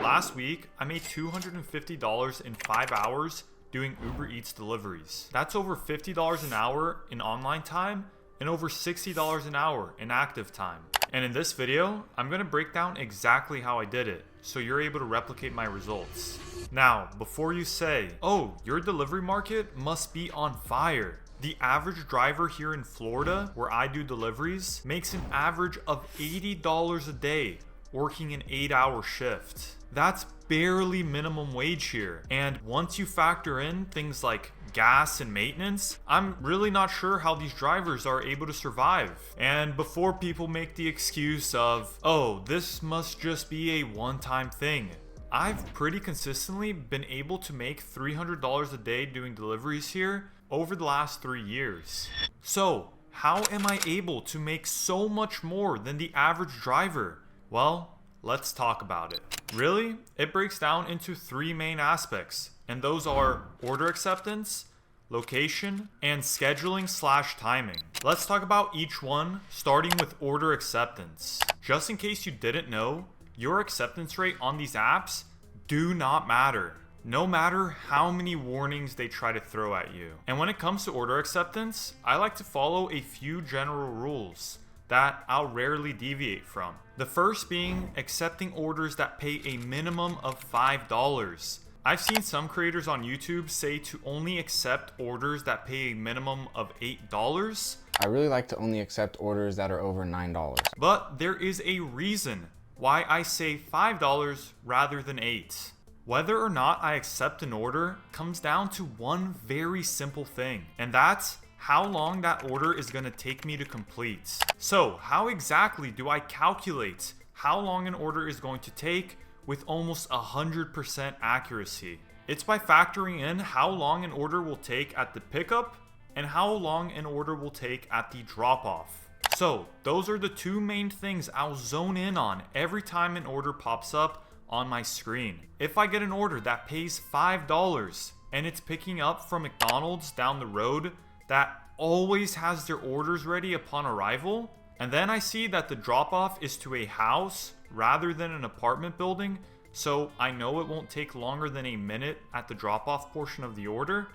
Last week, I made $250 in 5 hours doing Uber Eats deliveries. That's over $50 an hour in online time and over $60 an hour in active time. And in this video, I'm gonna break down exactly how I did it, so you're able to replicate my results. Now, before you say, oh, your delivery market must be on fire. The average driver here in Florida, where I do deliveries, makes an average of $80 a day working an 8-hour shift. That's barely minimum wage here. And once you factor in things like gas and maintenance, I'm really not sure how these drivers are able to survive. And before people make the excuse of, oh, this must just be a one-time thing, I've pretty consistently been able to make $300 a day doing deliveries here over the last 3 years. So, how am I able to make so much more than the average driver? Well, let's talk about it. Really, it breaks down into 3 main aspects, and those are order acceptance, location, and scheduling/timing. Let's talk about each one, starting with order acceptance. Just in case you didn't know, your acceptance rate on these apps do not matter, no matter how many warnings they try to throw at you. And when it comes to order acceptance, I like to follow a few general rules that I'll rarely deviate from. The first being accepting orders that pay a minimum of $5. I've seen some creators on YouTube say to only accept orders that pay a minimum of $8. I really like to only accept orders that are over $9. But there is a reason why I say $5 rather than $8. Whether or not I accept an order comes down to one very simple thing, and that's how long that order is going to take me to complete. So, how exactly do I calculate how long an order is going to take with almost 100% accuracy? It's by factoring in how long an order will take at the pickup and how long an order will take at the drop-off. So, those are the 2 main things I'll zone in on every time an order pops up on my screen. If I get an order that pays $5 and it's picking up from McDonald's down the road that always has their orders ready upon arrival, and then I see that the drop-off is to a house rather than an apartment building, so I know it won't take longer than a minute at the drop-off portion of the order,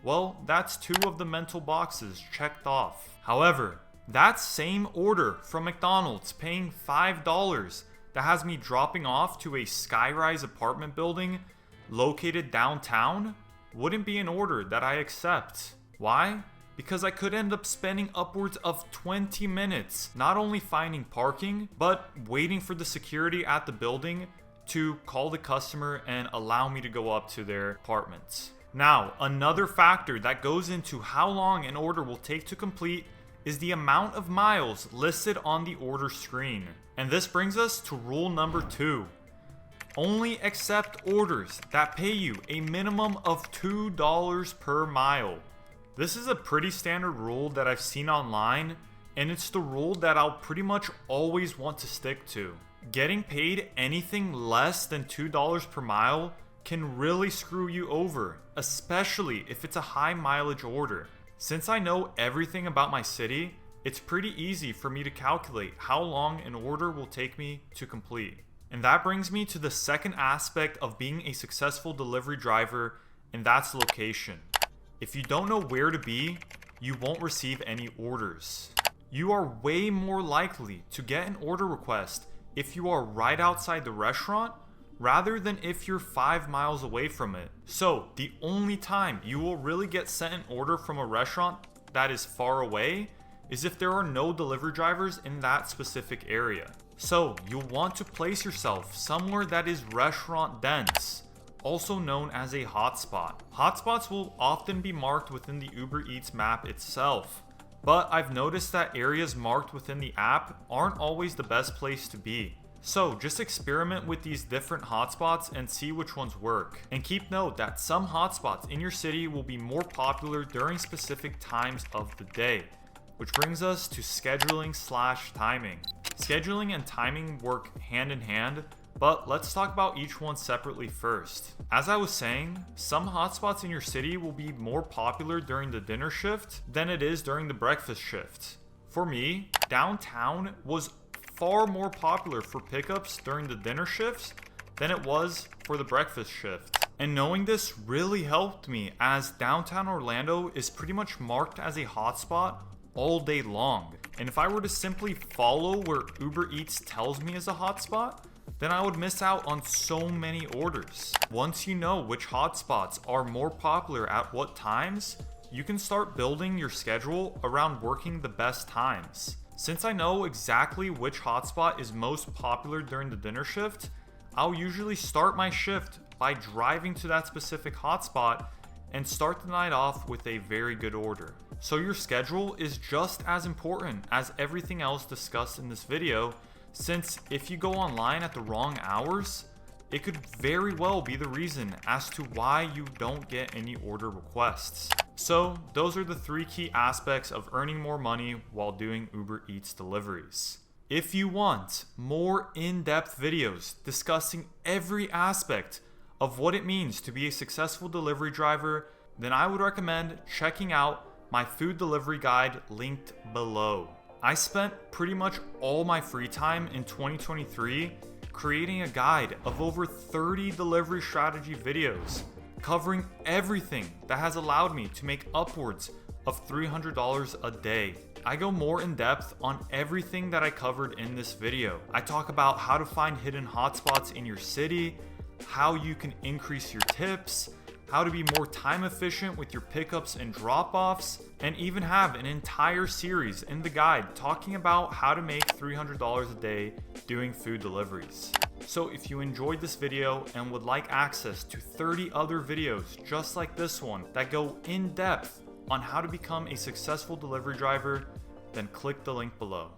well, that's 2 of the mental boxes checked off. However, that same order from McDonald's paying $5 that has me dropping off to a skyrise apartment building located downtown wouldn't be an order that I accept. Why? Because I could end up spending upwards of 20 minutes not only finding parking, but waiting for the security at the building to call the customer and allow me to go up to their apartments. Now, another factor that goes into how long an order will take to complete is the amount of miles listed on the order screen. And this brings us to rule number 2. Only accept orders that pay you a minimum of $2 per mile. This is a pretty standard rule that I've seen online, and it's the rule that I'll pretty much always want to stick to. Getting paid anything less than $2 per mile can really screw you over, especially if it's a high mileage order. Since I know everything about my city, it's pretty easy for me to calculate how long an order will take me to complete. And that brings me to the second aspect of being a successful delivery driver, and that's location. If you don't know where to be, you won't receive any orders. You are way more likely to get an order request if you are right outside the restaurant rather than if you're 5 miles away from it. So, the only time you will really get sent an order from a restaurant that is far away is if there are no delivery drivers in that specific area. So, you'll want to place yourself somewhere that is restaurant dense, also known as a hotspot. Hotspots will often be marked within the Uber Eats map itself, but I've noticed that areas marked within the app aren't always the best place to be. So just experiment with these different hotspots and see which ones work. And keep note that some hotspots in your city will be more popular during specific times of the day, which brings us to scheduling/timing. Scheduling and timing work hand in hand, but let's talk about each one separately first. As I was saying, some hotspots in your city will be more popular during the dinner shift than it is during the breakfast shift. For me, downtown was far more popular for pickups during the dinner shifts than it was for the breakfast shift. And knowing this really helped me, as downtown Orlando is pretty much marked as a hotspot all day long. And if I were to simply follow where Uber Eats tells me is a hotspot, then I would miss out on so many orders. Once you know which hotspots are more popular at what times, you can start building your schedule around working the best times. Since I know exactly which hotspot is most popular during the dinner shift, I'll usually start my shift by driving to that specific hotspot and start the night off with a very good order. So your schedule is just as important as everything else discussed in this video, since if you go online at the wrong hours, it could very well be the reason as to why you don't get any order requests. So those are the 3 key aspects of earning more money while doing Uber Eats deliveries. If you want more in-depth videos discussing every aspect of what it means to be a successful delivery driver, then I would recommend checking out my food delivery guide linked below. I spent pretty much all my free time in 2023 creating a guide of over 30 delivery strategy videos covering everything that has allowed me to make upwards of $300 a day. I go more in depth on everything that I covered in this video. I talk about how to find hidden hotspots in your city, how you can increase your tips, how to be more time efficient with your pickups and drop-offs, and even have an entire series in the guide talking about how to make $300 a day doing food deliveries. So if you enjoyed this video and would like access to 30 other videos just like this one that go in depth on how to become a successful delivery driver, then click the link below.